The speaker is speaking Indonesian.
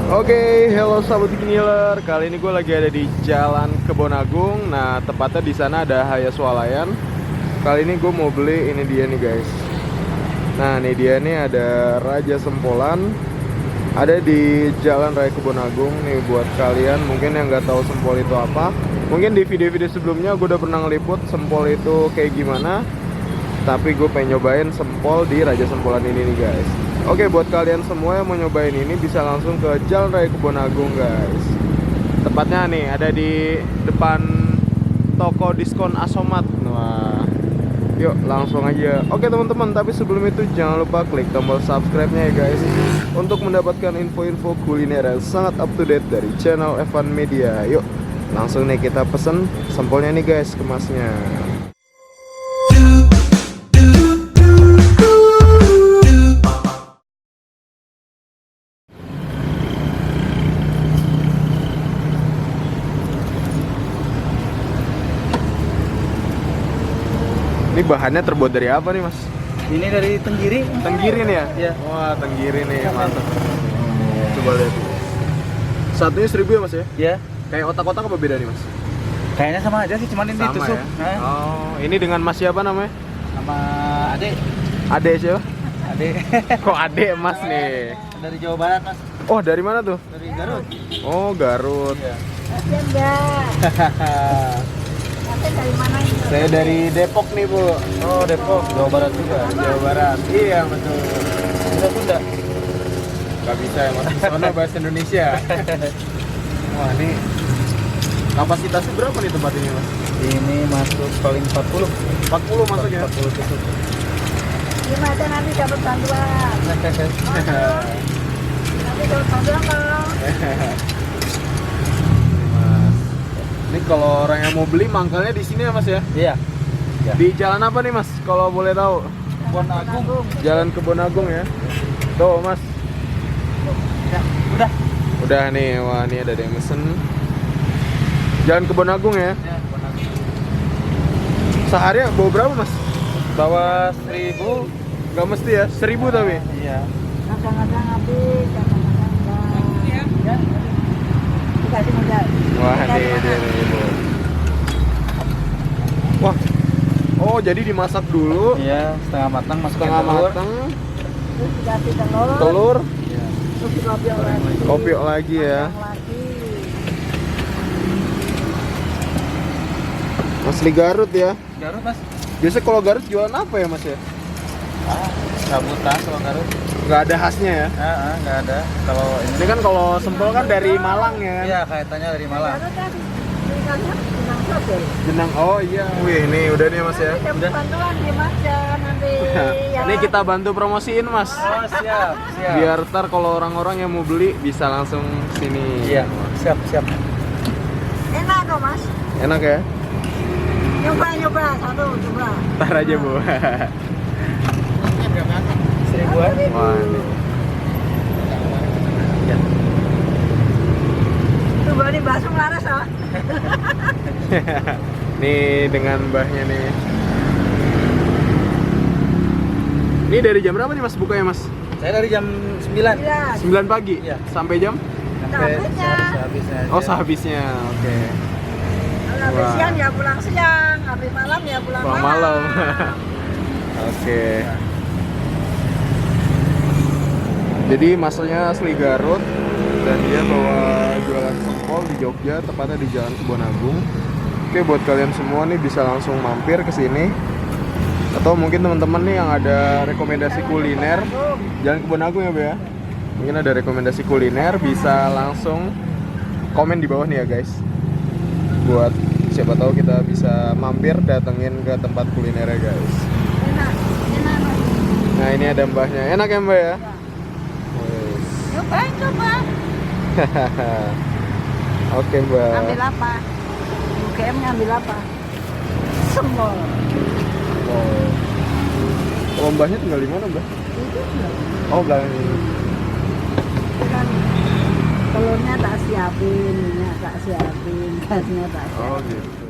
Oke, hello sahabat Giniler. Kali ini gue lagi ada di Jalan Kebonagung. Nah, tepatnya di sana ada Haya Swalayan. Kali ini gue mau beli ini dia nih guys. Nah, ini dia nih ada Raja Sempolan. Ada di Jalan Raya Kebonagung nih buat kalian mungkin yang nggak tahu sempol itu apa. Mungkin di video-video sebelumnya gue udah pernah ngeliput sempol itu kayak gimana. Tapi gue pengen nyobain sempol di Raja Sempolan ini nih guys. Oke, buat kalian semua yang mau nyobain ini bisa langsung ke Jalan Raya Kebonagung guys. Tepatnya nih ada di depan toko diskon Asomat. Wah, yuk langsung aja. Oke teman-teman, tapi sebelum itu jangan lupa klik tombol subscribe-nya ya guys, untuk mendapatkan info-info kuliner yang sangat up to date dari channel Evan Media. Yuk langsung nih kita pesen sempolnya nih guys, kemasnya. Ini bahannya terbuat dari apa nih mas? Ini dari tenggiri. Tenggiri nih ya? Iya. Wah, tenggiri nih, mantap. Coba lihat. Satunya 1.000 ya mas ya? Iya. Kayak otak-otak apa beda nih mas? Kayaknya sama aja sih, cuman ini Sama tusuk. ya? Nah, Oh, ini dengan mas siapa namanya? sama adik. Ade siapa? Adik. Kok ade mas nih? Dari Jawa Barat, Mas. Oh, dari mana tuh? Dari Garut. Oh, Garut. Iya. Kasian enggak? Kakek dari mana ini? Saya dari Depok nih bu. Oh, Depok, Jawa Barat juga. Jawa Barat. Iya betul. Bisa Sunda. Gak bisa ya mas, di sana bahasa Indonesia. Wah, ini kapasitasnya berapa nih tempat ini mas? Ini masuk paling 40. 40 masuknya? 40 tusuk. Gimana nanti dapat bantuan? Nanti dapat bantuan Bang. Mas, ini kalau orang yang mau beli mangkalnya di sini ya mas ya? Iya. Ya. Di jalan apa nih mas? Kalau boleh tahu? Kebon Agung. Jalan Kebonagung ya. Tuh mas. Udah. Udah nih, wah ini ada yang mesen. Jalan Kebonagung ya. Ya, Kebon Agung. Sehari bawa berapa mas? Bawa 1.000. Gak mesti ya, 1.000 tapi. Iya. Kadang-kadang habis, kadang-kadang enggak. Ya. Dikasih modal. Wah nih dia nih bu. Wah. Oh jadi dimasak dulu, Iya, setengah matang, masukin setengah telur. matang, Terus dikasih telur. telur, Iya. Terus dikopiok lagi. kopi lagi ya. Matang lagi. Asli Garut ya. Garut, Mas. Biasa kalau Garut jualan apa ya mas ya? Rambutan kalau Garut. Gak ada khasnya ya. Nggak ada. Kalau Ini kan kalau sempol kan dari Malang ya kan? iya, kaitannya dari Malang. Karena kan ikannya benang sate. Jenang, oh iya. Wih ini udah nih mas ya. Nanti dapat Udah. bantuan gimana nanti ya. Ini kita bantu promosiin mas. Oh, siap. Biar ntar kalau orang-orang yang mau beli bisa langsung sini. Iya, siap. Enak kok Mas. Enak ya? Nyoba satu coba. Ntar aja bu. Seribuan. Wah ini. Tuh beli bakso laras ah. Nih dengan mbahnya nih. Ini dari jam berapa nih mas bukanya mas? Saya dari jam 9 Iya. 9 pagi? Iya. Sampai jam? sampai Habisnya. sehabisnya. Oh sehabisnya, oke. Kalau habis Wah. siang ya pulang siang, habis malam ya pulang Pulang malam. Oke. Jadi masanya asli Garut dan dia bawa jualan sempol di Jogja, tepatnya di Jalan Kebonagung. Oke, buat kalian semua nih bisa langsung mampir ke sini. Atau mungkin teman-teman nih yang ada rekomendasi kuliner Jalan Kebonagung ya, Bu ya. Mungkin ada rekomendasi kuliner bisa langsung komen di bawah nih ya, guys. Buat siapa tahu kita bisa mampir datengin ke tempat kuliner ya, guys. Enak, enak. Nah, ini ada mbahnya. Enak ya, Mbak ya? Wes. Cobain coba. Oke, Mbak. Ambil apa? UGM ngambil apa? Semua. Oh. Kalau mbahnya tinggal di mana, Mbak? Itu loh. Oh, belakang ini. Itu kan telurnya tak siapin, minyak tak siapin, gasnya tak siapin. Oh, gitu.